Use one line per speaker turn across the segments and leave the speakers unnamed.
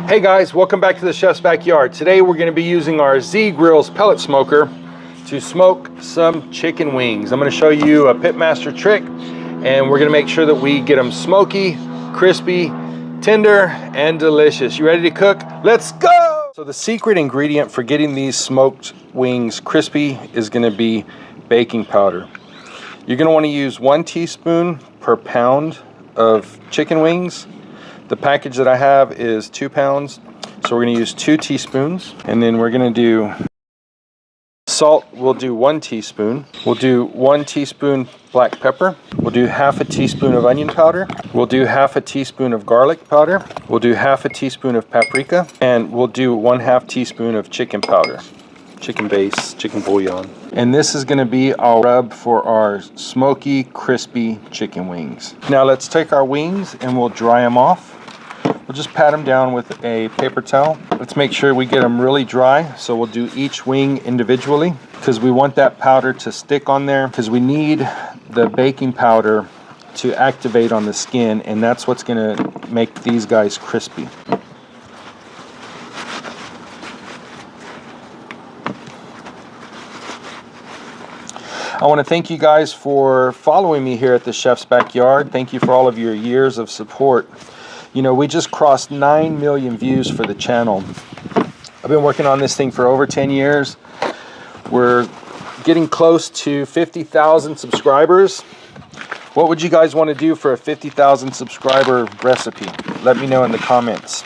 Hey guys, welcome back to the Chef's Backyard. Today we're going to be using our ZGRILLS pellet smoker to smoke some chicken wings. I'm going to show you a pitmaster trick, and we're going to make sure that we get them smoky, crispy, tender, and delicious. You ready to cook? Let's go! So the secret ingredient for getting these smoked wings crispy is going to be baking powder. You're going to want to use 1 teaspoon per pound of chicken wings. The package that I have is 2 pounds, so we're going to use 2 teaspoons, and then we're going to do salt. We'll do 1 teaspoon. We'll do 1 teaspoon black pepper. We'll do half a teaspoon of onion powder. We'll do half a teaspoon of garlic powder. We'll do half a teaspoon of paprika, and we'll do 1/2 teaspoon of chicken powder, chicken base, chicken bouillon. And this is going to be our rub for our smoky, crispy chicken wings. Now let's take our wings and we'll dry them off. We'll just pat them down with a paper towel. Let's make sure we get them really dry. So we'll do each wing individually because we want that powder to stick on there, because we need the baking powder to activate on the skin, and that's what's going to make these guys crispy. I want to thank you guys for following me here at the Chef's Backyard. Thank you for all of your years of support. You know, we just crossed 9 million views for the channel. I've been working on this thing for over 10 years. We're getting close to 50,000 subscribers. What would you guys want to do for a 50,000 subscriber recipe? Let me know in the comments.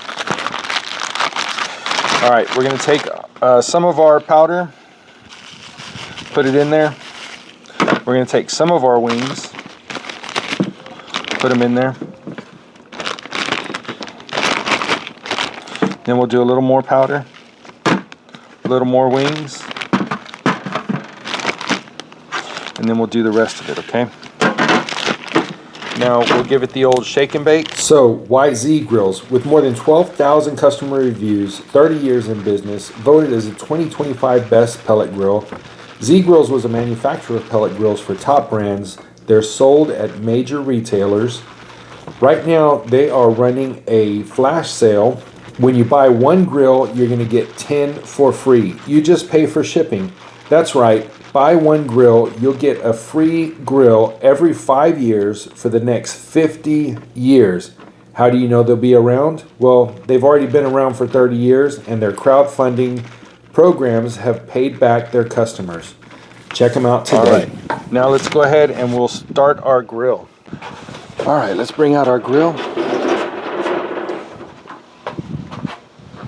All right, we're going to take some of our powder, put it in there. We're going to take some of our wings, put them in there. Then we'll do a little more powder, a little more wings, and then we'll do the rest of it, okay? Now we'll give it the old shake and bake. So why ZGRILLS? With more than 12,000 customer reviews, 30 years in business, voted as a 2025 best pellet grill, ZGRILLS was a manufacturer of pellet grills for top brands. They're sold at major retailers. Right now, they are running a flash sale. When you buy 1 grill, you're going to get 10 for free. You just pay for shipping. That's right. Buy 1 grill, you'll get a free grill every 5 years for the next 50 years. How do you know they'll be around? Well, they've already been around for 30 years, and their crowdfunding programs have paid back their customers. Check them out today. All right, now let's go ahead and we'll start our grill. All right, let's bring out our grill.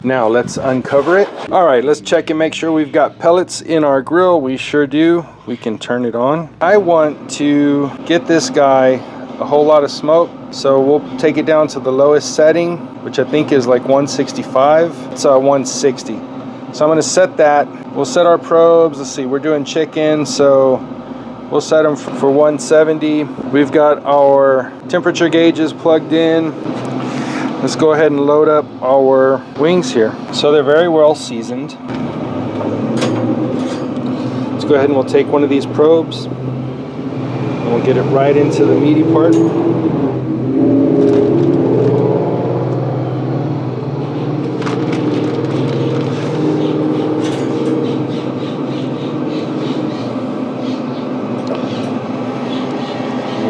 Now let's uncover it. All right, let's check and make sure we've got pellets in our grill. We sure do. We can turn it on. I want to get this guy a whole lot of smoke, so we'll take it down to the lowest setting, which I think is like 165. It's 160. So I'm going to set that. We'll set our probes. Let's see, we're doing chicken, so we'll set them for 170. We've got our temperature gauges plugged in. Let's go ahead and load up our wings here. So they're very well seasoned. Let's go ahead and we'll take one of these probes and we'll get it right into the meaty part.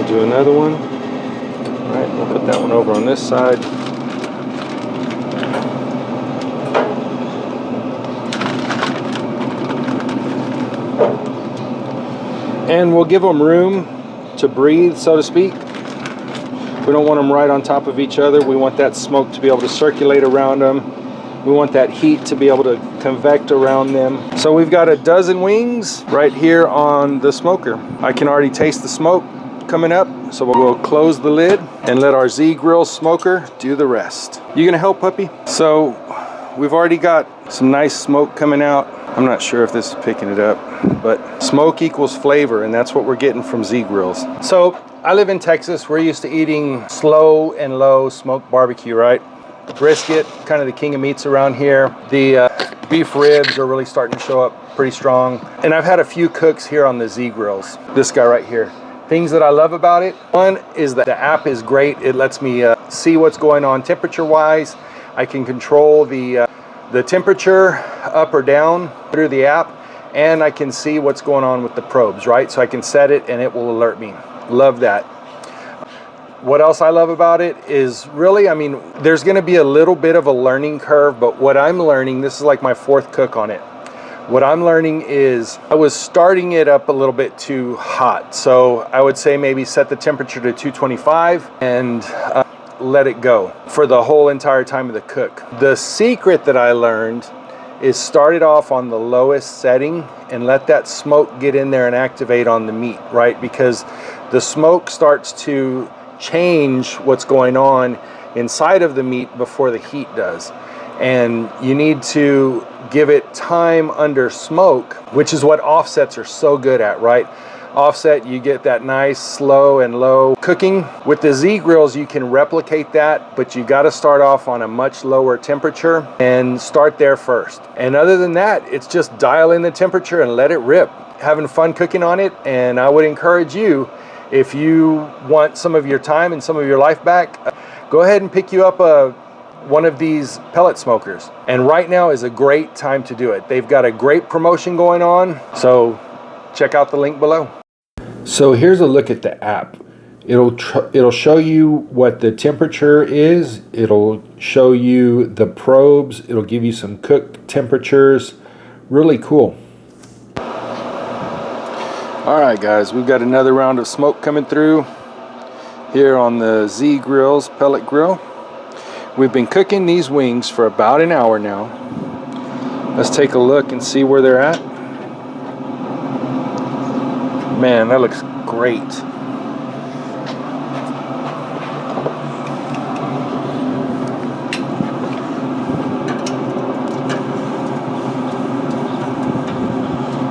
Do another one. All right, we'll put that one over on this side. And we'll give them room to breathe, so to speak. We don't want them right on top of each other. We want that smoke to be able to circulate around them. We want that heat to be able to convect around them. So we've got a dozen wings right here on the smoker. I can already taste the smoke coming up, so we'll close the lid and let our ZGRILLS smoker do the rest. You gonna help, puppy? So we've already got some nice smoke coming out. I'm not sure if this is picking it up, but smoke equals flavor, and that's what we're getting from ZGRILLS. So I live in Texas. We're used to eating slow and low smoked barbecue, right? Brisket, kind of the king of meats around here. The beef ribs are really starting to show up pretty strong. And I've had a few cooks here on the ZGRILLS. This guy right here. Things that I love about it. One is that the app is great. It lets me see what's going on temperature wise. I can control the temperature up or down through the app, and I can see what's going on with the probes, right? So I can set it and it will alert me. Love that. What else I love about it is really, I mean, there's going to be a little bit of a learning curve, but what I'm learning, this is like my 4th cook on it. What I'm learning is I was starting it up a little bit too hot. So I would say maybe set the temperature to 225 and let it go for the whole entire time of the cook. The secret that I learned is start it off on the lowest setting and let that smoke get in there and activate on the meat, right? Because the smoke starts to change what's going on inside of the meat before the heat does. And you need to give it time under smoke, which is what offsets are so good at, right? Offset, you get that nice slow and low cooking. With the ZGRILLS, you can replicate that, but you got to start off on a much lower temperature and start there first. And other than that, it's just dial in the temperature and let it rip. Having fun cooking on it, and I would encourage you, if you want some of your time and some of your life back, go ahead and pick you up one of these pellet smokers. And right now is a great time to do it. They've got a great promotion going on, so check out the link below. So here's a look at the app. It'll show you what the temperature is. It'll show you the probes. It'll give you some cook temperatures. Really cool. All right, guys, we've got another round of smoke coming through here on the ZGRILLS pellet grill. We've been cooking these wings for about an hour now. Let's take a look and see where they're at. Man, that looks great.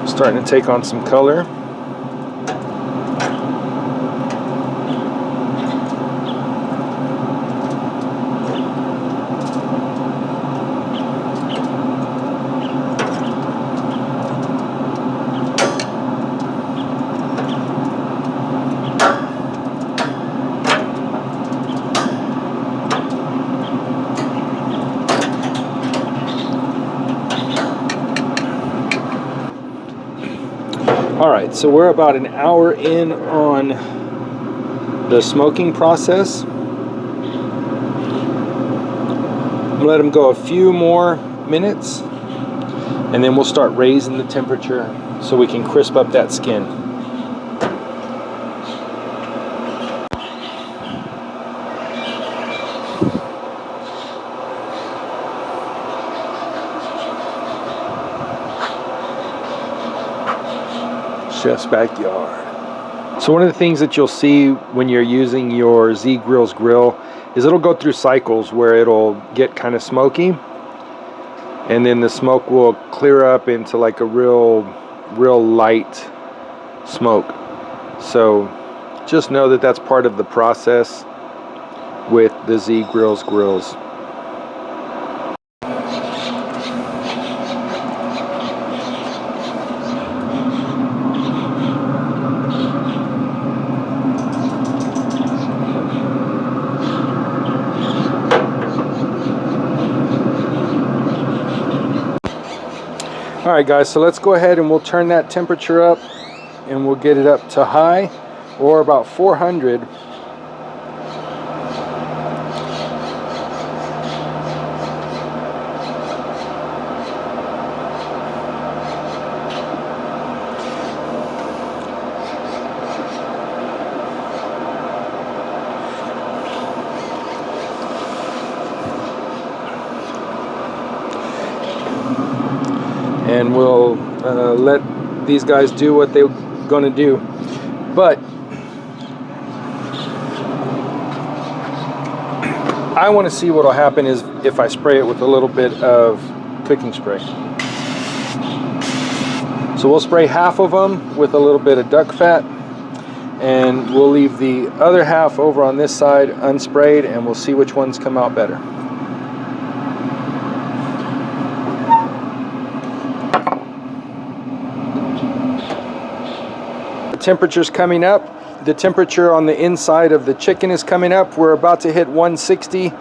Starting to take on some color. All right, so we're about an hour in on the smoking process. I'm gonna let them go a few more minutes, and then we'll start raising the temperature so we can crisp up that skin. Chef's backyard. So one of the things that you'll see when you're using your ZGRILLS grill is it'll go through cycles where it'll get kind of smoky, and then the smoke will clear up into like a real light smoke. So just know that that's part of the process with the ZGRILLS grills. All right, guys, so let's go ahead and we'll turn that temperature up and we'll get it up to high, or about 400. And we'll let these guys do what they're going to do. But I want to see what will happen is if I spray it with a little bit of cooking spray. So we'll spray half of them with a little bit of duck fat, and we'll leave the other half over on this side unsprayed, and we'll see which ones come out better. Temperature's coming up. The temperature on the inside of the chicken is coming up. We're about to hit 160.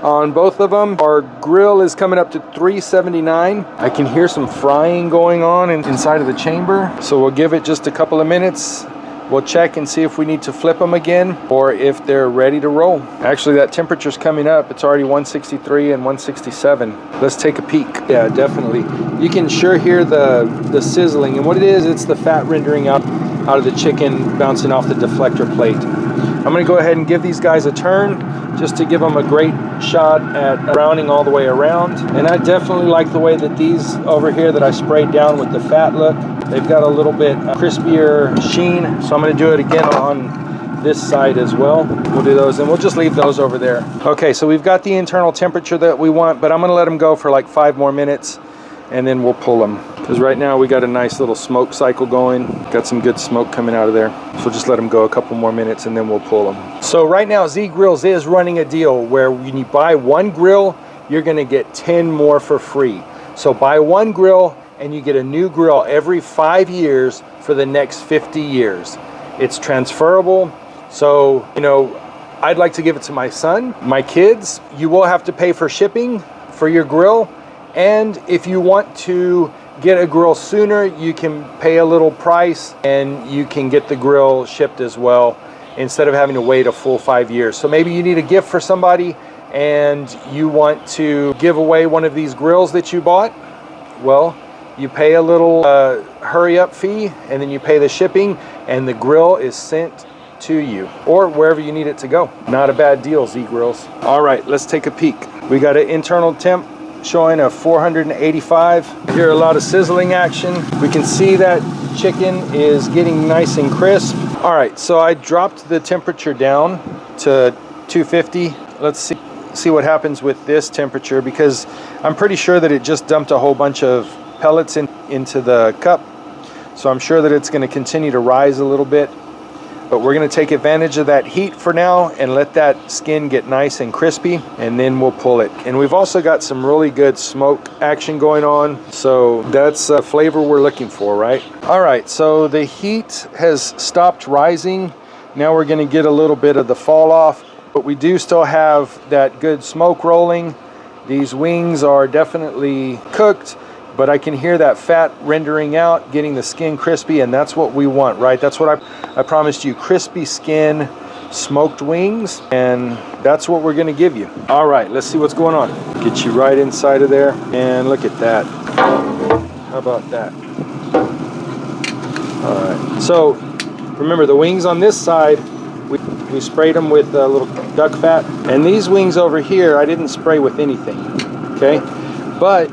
on both of them. Our grill is coming up to 379. I can hear some frying going on inside of the chamber. So we'll give it just a couple of minutes. We'll check and see if we need to flip them again or if they're ready to roll. Actually, that temperature's coming up. It's already 163 and 167. Let's take a peek. Yeah, definitely. You can sure hear the sizzling. And what it is, it's the fat rendering out of the chicken bouncing off the deflector plate. I'm gonna go ahead and give these guys a turn just to give them a great shot at browning all the way around. And I definitely like the way that these over here that I sprayed down with the fat look. They've got a little bit crispier sheen. So I'm gonna do it again on this side as well. We'll do those and we'll just leave those over there. Okay, so we've got the internal temperature that we want, but I'm gonna let them go for like 5 more minutes and then we'll pull them. Because right now we got a nice little smoke cycle going. Got some good smoke coming out of there. So just let them go a couple more minutes and then we'll pull them. So right now ZGRILLS is running a deal where when you buy 1 grill, you're gonna get 10 more for free. So buy 1 grill and you get a new grill every 5 years for the next 50 years. It's transferable. So, you know, I'd like to give it to my son, my kids. You will have to pay for shipping for your grill. And if you want to get a grill sooner, you can pay a little price and you can get the grill shipped as well instead of having to wait a full 5 years. So maybe you need a gift for somebody and you want to give away one of these grills that you bought. Well, you pay a little hurry up fee and then you pay the shipping and the grill is sent to you or wherever you need it to go. Not a bad deal, ZGRILLS. All right, let's take a peek. We got an internal temp showing a 485. Hear a lot of sizzling action. We can see that chicken is getting nice and crisp. All right, so I dropped the temperature down to 250. Let's see what happens with this temperature because I'm pretty sure that it just dumped a whole bunch of pellets into the cup. So I'm sure that it's going to continue to rise a little bit. But we're going to take advantage of that heat for now and let that skin get nice and crispy and then we'll pull it. And we've also got some really good smoke action going on. So that's a flavor we're looking for, right? All right, so the heat has stopped rising. Now we're going to get a little bit of the fall off, but we do still have that good smoke rolling. These wings are definitely cooked, but I can hear that fat rendering out, getting the skin crispy, and that's what we want, right? That's what I promised you, crispy skin, smoked wings, and that's what we're gonna give you. All right, let's see what's going on. Get you right inside of there, and look at that. How about that? All right, so remember the wings on this side, we sprayed them with a little duck fat, and these wings over here, I didn't spray with anything, okay? But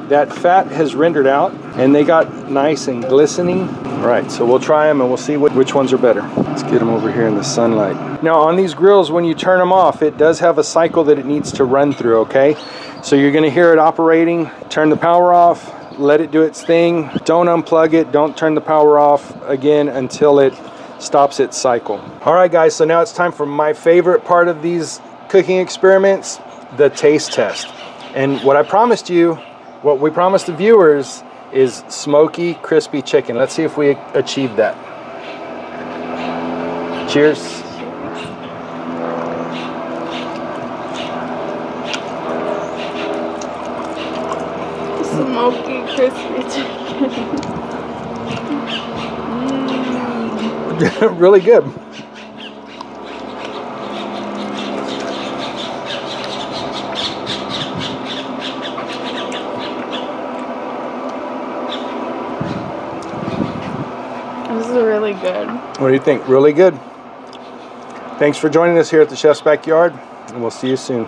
that fat has rendered out and they got nice and glistening. All right, so we'll try them and we'll see which ones are better. Let's get them over here in the sunlight. Now on these grills, when you turn them off, it does have a cycle that it needs to run through, okay? So you're gonna hear it operating. Turn the power off, let it do its thing. Don't unplug it, don't turn the power off again until it stops its cycle. All right guys, so now it's time for my favorite part of these cooking experiments, the taste test. And what I promised you, what we promised the viewers is smoky, crispy chicken. Let's see if we achieve that. Cheers.
Smoky, crispy chicken.
Really good.
This is really good.
What do you think? Really good. Thanks for joining us here at the Chef's Backyard, and we'll see you soon.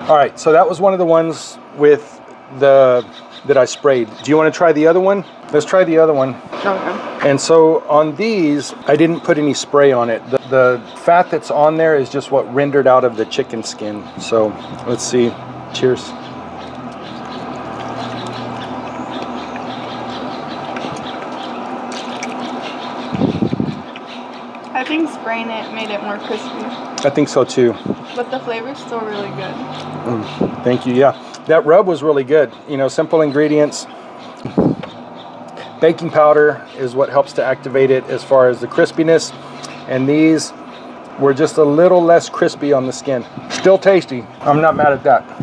All right, so that was one of the ones with that I sprayed. Do you want to try the other one? Let's try the other one.
Okay.
And so on these, I didn't put any spray on it. The fat that's on there is just what rendered out of the chicken skin. So let's see. Cheers.
I think spraying it made it more crispy.
I think so too.
But the flavor's still really good.
Thank you. Yeah, that rub was really good. You know, simple ingredients. Baking powder is what helps to activate it as far as the crispiness. And these were just a little less crispy on the skin. Still tasty. I'm not mad at that.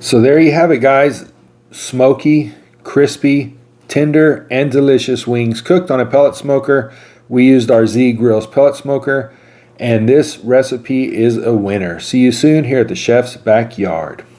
So there you have it, guys. Smoky, crispy, tender, and delicious wings cooked on a pellet smoker. We used our ZGRILLS pellet smoker, and this recipe is a winner. See you soon here at the chef's backyard.